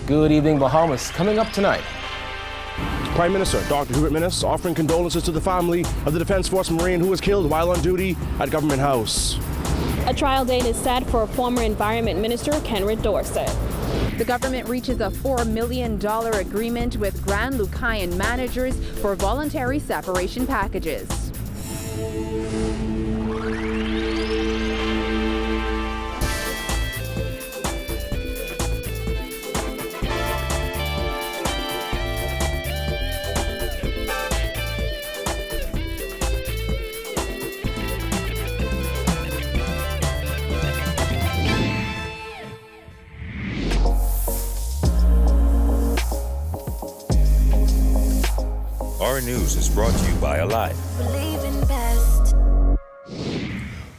Good evening, Bahamas. Coming up tonight. Prime Minister Dr. Hubert MINNIS offering condolences to the family of the Defence Force Marine who was killed while on duty at Government House. A trial date is set for former Environment Minister Kenrit Dorsett. The government reaches a $4 million agreement with Grand LUCAYAN managers for voluntary separation packages. Our news is brought to you by Alive.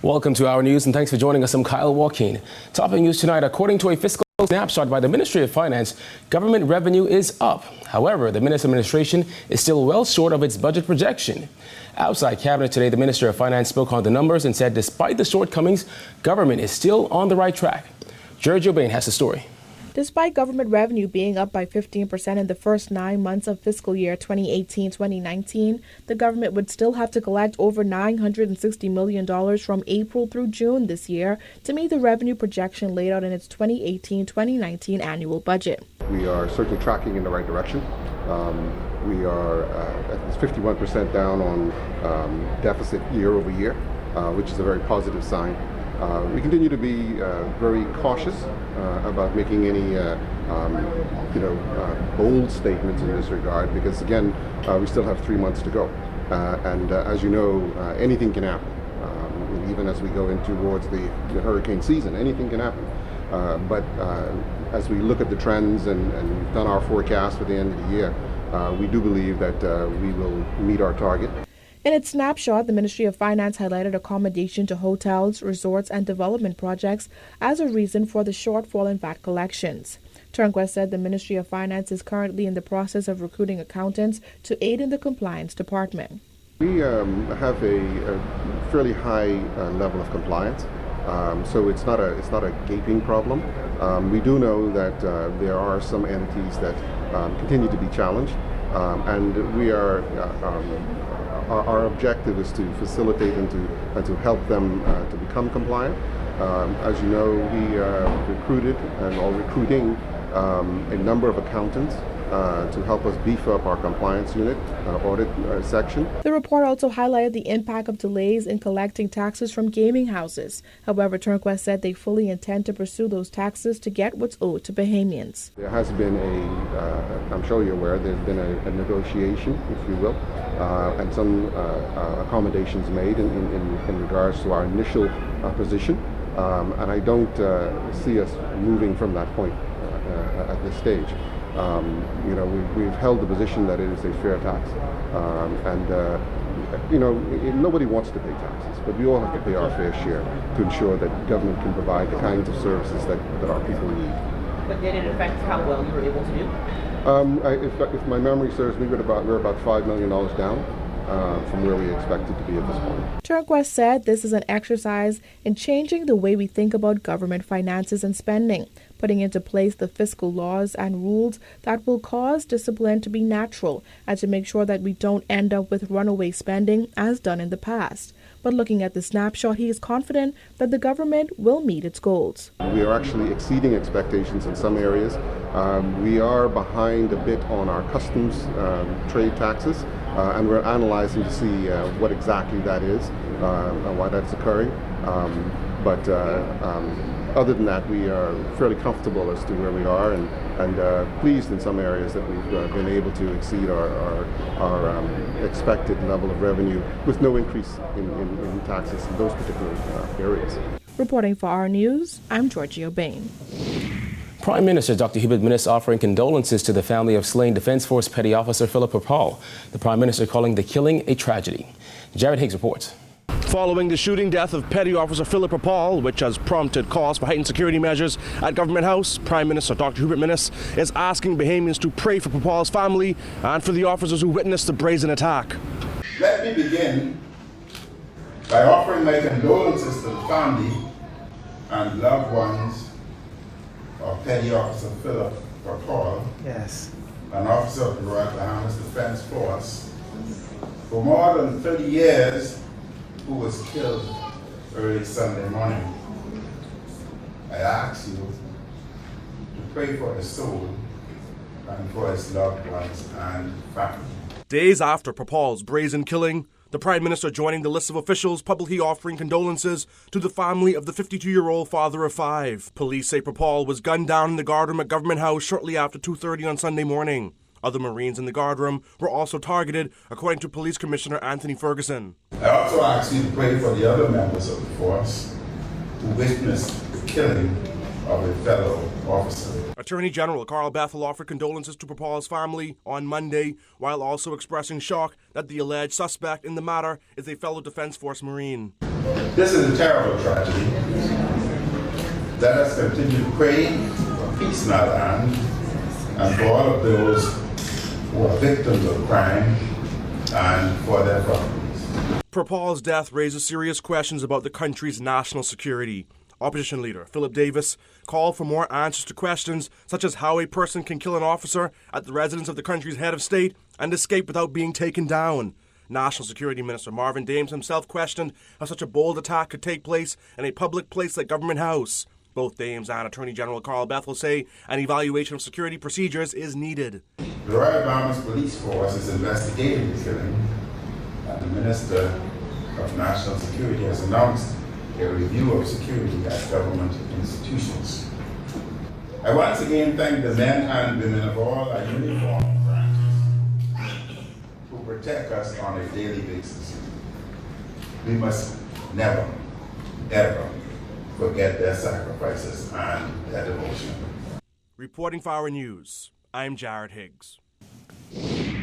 Welcome to Our News and thanks for joining us. I'm Kyle Joaquin. Topping news tonight, according to a fiscal snapshot by the Ministry of Finance, government revenue is up. However, the MINNIS administration is still well short of its budget projection. Outside cabinet today, the Minister of Finance spoke on the numbers and said despite the shortcomings, government is still on the right track. Giorgio Bain has the story. Despite government revenue being up by 15% in the first 9 months of fiscal year 2018-2019, the government would still have to collect over $960 million from April through June this year to meet the revenue projection laid out in its 2018-2019 annual budget. We are certainly tracking in the right direction. We are at least 51% down on deficit year over year, which is a very positive sign. We continue to be very cautious about making any, bold statements in this regard because, again, we still have 3 months to go. And as you know, anything can happen. Even as we go in towards the hurricane season, anything can happen. But as we look at the trends and we've done our forecast for the end of the year, we do believe that we will meet our target. In its snapshot, the Ministry of Finance highlighted accommodation to hotels, resorts, and development projects as a reason for the shortfall in VAT collections. Turnquest said the Ministry of Finance is currently in the process of recruiting accountants to aid in the compliance department. We have a fairly high level of compliance, so it's not a gaping problem. We do know that there are some entities that continue to be challenged, and we are. Our objective is to facilitate and to help them to become compliant. As you know, we recruited and are recruiting a number of accountants to help us beef up our compliance unit, audit section. The report also highlighted the impact of delays in collecting taxes from gaming houses. However, Turnquest said they fully intend to pursue those taxes to get what's owed to Bahamians. There has been I'm sure you're aware, there's been a negotiation, if you will, and some accommodations made in regards to our initial position. And I don't see us moving from that point at this stage. We've held the position that it is a fair tax, nobody wants to pay taxes, but we all have to pay our fair share to ensure that government can provide the kinds of services that our people need. But did it affect how well you were able to do? If my memory serves me, we're about $5 million down from where we expected to be at this point. Turnquest said this is an exercise in changing the way we think about government finances and spending, putting into place the fiscal laws and rules that will cause discipline to be natural and to make sure that we don't end up with runaway spending as done in the past. But looking at the snapshot, he is confident that the government will meet its goals. We are actually exceeding expectations in some areas. We are behind a bit on our customs trade taxes, and we're analyzing to see what exactly that is and why that's occurring. But other than that, we are fairly comfortable as to where we are and pleased in some areas that we've been able to exceed our expected level of revenue with no increase in taxes in those particular areas. Reporting for Our News, I'm Giorgio Bain. Prime Minister Dr. Hubert MINNIS offering condolences to the family of slain Defence Force Petty Officer Philip Rapal. The Prime Minister calling the killing a tragedy. Jared Higgs reports. Following the shooting death of Petty Officer Philip Rapal, which has prompted calls for heightened security measures at Government House, Prime Minister Dr. Hubert MINNIS is asking Bahamians to pray for Rapal's family and for the officers who witnessed the brazen attack. Let me begin by offering my condolences to the family and loved ones of Petty Officer Philip Papal, Yes. an officer of the Royal Bahamas Defense Force, for more than 30 years, who was killed early Sunday morning. I ask you to pray for his soul and for his loved ones and family. Days after Papal's brazen killing, the Prime Minister joining the list of officials publicly offering condolences to the family of the 52-year-old father of 5. Police say Papal was gunned down in the guardroom at Government House shortly after 2:30 on Sunday morning. Other Marines in the guardroom were also targeted, according to Police Commissioner Anthony Ferguson. I also ask you to pray for the other members of the force who witnessed the killing of a fellow officer. Attorney General Carl Bethel offered condolences to Papal's family on Monday, while also expressing shock that the alleged suspect in the matter is a fellow Defense Force Marine. This is a terrible tragedy. Let us continue to pray for peace in our land and for all of those who are victims of crime and for their families. Papal's death raises serious questions about the country's national security. Opposition leader Philip Davis called for more answers to questions such as how a person can kill an officer at the residence of the country's head of state and escape without being taken down. National Security Minister Marvin Dames himself questioned how such a bold attack could take place in a public place like Government House. Both Dames and Attorney General Carl Bethel say an evaluation of security procedures is needed. The Royal Bahamas Police Force is investigating the killing, and the Minister of National Security has announced a review of security at government institutions. I once again thank the men and women of all our uniformed branches who protect us on a daily basis. We must never, ever forget their sacrifices and their devotion. Reporting for Our News, I'm Jared Higgs.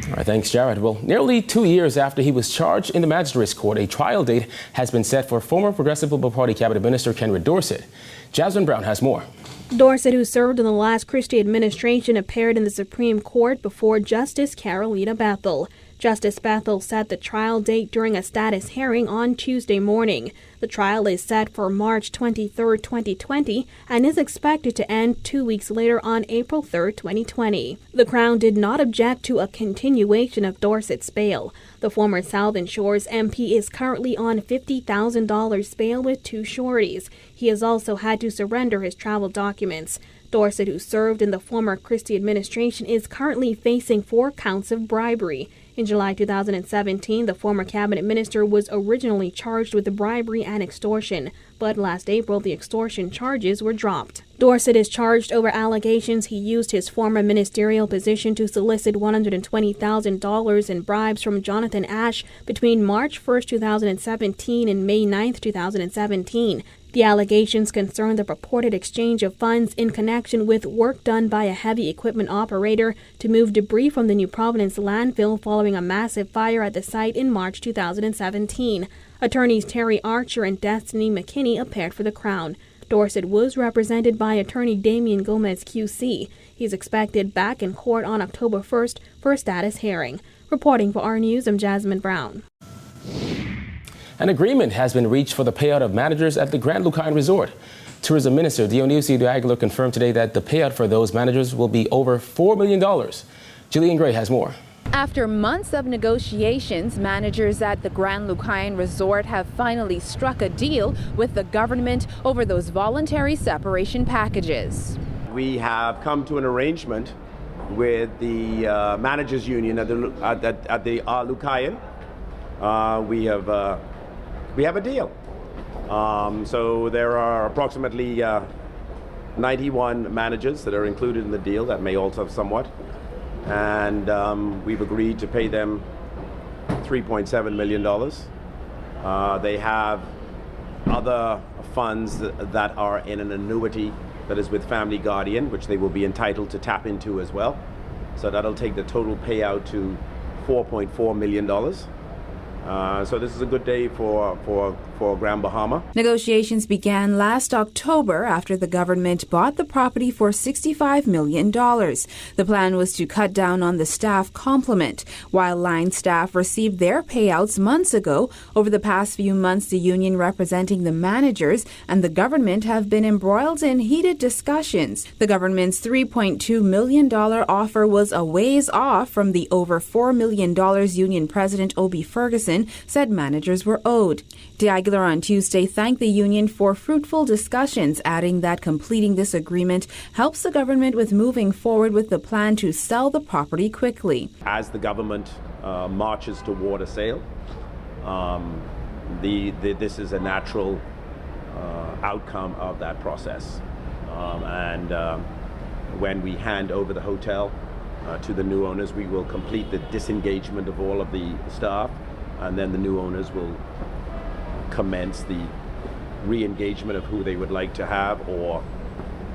All right, thanks, Jared. Well, nearly 2 years after he was charged in the magistrate's court, a trial date has been set for former Progressive Liberal Party Cabinet Minister DorSETT. Jasmine Brown has more. Dorset, who served in the last Christie administration, appeared in the Supreme Court before Justice Carolina Bethel. Justice Bethel set the trial date during a status hearing on Tuesday morning. The trial is set for March 23, 2020, and is expected to end 2 weeks later on April 3, 2020. The Crown did not object to a continuation of Dorsett's bail. The former Southern Shores MP is currently on $50,000 bail with 2 sureties. He has also had to surrender his travel documents. Dorset, who served in the former Christie administration, is currently facing 4 counts of bribery. In July 2017, the former cabinet minister was originally charged with bribery and extortion, but last April the extortion charges were dropped. Dorset is charged over allegations he used his former ministerial position to solicit $120,000 in bribes from Jonathan Ash between March 1, 2017 and May 9, 2017. The allegations concern the purported exchange of funds in connection with work done by a heavy equipment operator to move debris from the New Providence landfill following a massive fire at the site in March 2017. Attorneys Terry Archer and Destiny McKinney appeared for the Crown. Dorset was represented by attorney Damian Gomez QC. He's expected back in court on October 1st for a status hearing. Reporting for Our News, I'm Jasmine Brown. An agreement has been reached for the payout of managers at the Grand LUCAYAN Resort. Tourism Minister Dionisio de Aguilar confirmed today that the payout for those managers will be over $4 million. Jillian Gray has more. After months of negotiations, managers at the Grand LUCAYAN Resort have finally struck a deal with the government over those voluntary separation packages. We have come to an arrangement with the managers union at the LUCAYAN. We have a deal. So there are approximately 91 managers that are included in the deal. That may alter somewhat. And we've agreed to pay them $3.7 million. They have other funds that are in an annuity that is with Family Guardian, which they will be entitled to tap into as well. So that'll take the total payout to $4.4 million. So this is a good day for Grand Bahama. Negotiations began last October after the government bought the property for $65 million. The plan was to cut down on the staff complement. While line staff received their payouts months ago, over the past few months, the union representing the managers and the government have been embroiled in heated discussions. The government's $3.2 million offer was a ways off from the over $4 million union president Obie Ferguson said managers were owed. Diaghilev on Tuesday thanked the union for fruitful discussions, adding that completing this agreement helps the government with moving forward with the plan to sell the property quickly. As the government marches toward a sale, this is a natural outcome of that process. When we hand over the hotel to the new owners, we will complete the disengagement of all of the staff, and then the new owners will commence the re-engagement of who they would like to have or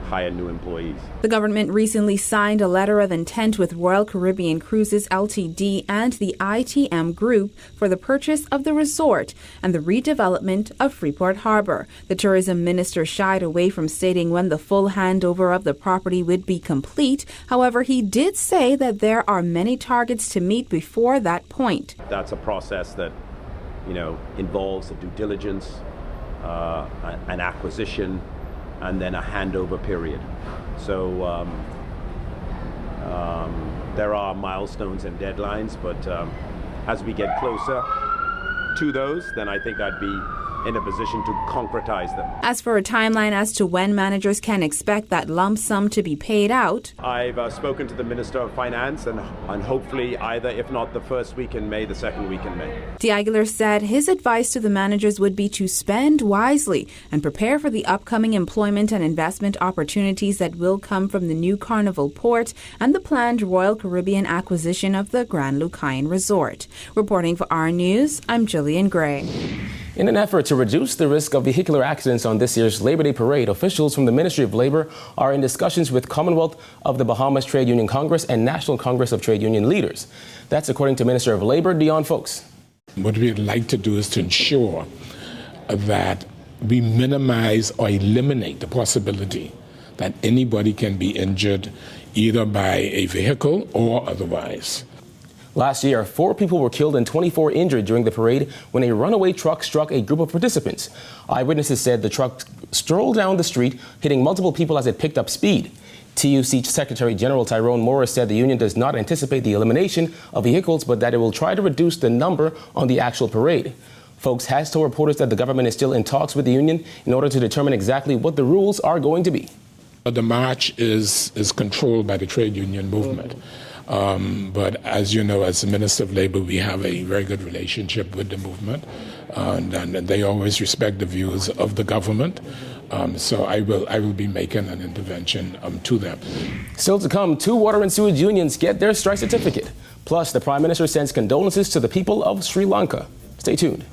hire new employees. The government recently signed a letter of intent with Royal Caribbean Cruises Ltd. And the ITM Group for the purchase of the resort and the redevelopment of Freeport Harbor. The tourism minister shied away from stating when the full handover of the property would be complete. However, he did say that there are many targets to meet before that point. That's a process that, involves a due diligence, an acquisition, and then a handover period. So there are milestones and deadlines, but as we get closer to those, then I think I'd be in a position to concretize them. As for a timeline as to when managers can expect that lump sum to be paid out, I've spoken to the Minister of Finance and hopefully either, if not the first week in May, the second week in May. Diaghilev said his advice to the managers would be to spend wisely and prepare for the upcoming employment and investment opportunities that will come from the new Carnival Port and the planned Royal Caribbean acquisition of the Grand LUCAYAN Resort. Reporting for our News, I'm Jillian Gray. In an effort to reduce the risk of vehicular accidents on this year's Labor Day parade, officials from the Ministry of Labor are in discussions with Commonwealth of the Bahamas Trade Union Congress and National Congress of Trade Union leaders. That's according to Minister of Labor, Dion Folks. What we'd like to do is to ensure that we minimize or eliminate the possibility that anybody can be injured either by a vehicle or otherwise. Last year, 4 people were killed and 24 injured during the parade when a runaway truck struck a group of participants. Eyewitnesses said the truck strolled down the street, hitting multiple people as it picked up speed. TUC Secretary General Tyrone Morris said the union does not anticipate the elimination of vehicles, but that it will try to reduce the number on the actual parade. Folks has told reporters that the government is still in talks with the union in order to determine exactly what the rules are going to be. The march is controlled by the trade union movement. But as you know, as the Minister of Labor, we have a very good relationship with the movement, and they always respect the views of the government. So I will be making an intervention to them. Still to come, 2 water and sewage unions get their strike certificate. Plus, the Prime Minister sends condolences to the people of Sri Lanka. Stay tuned.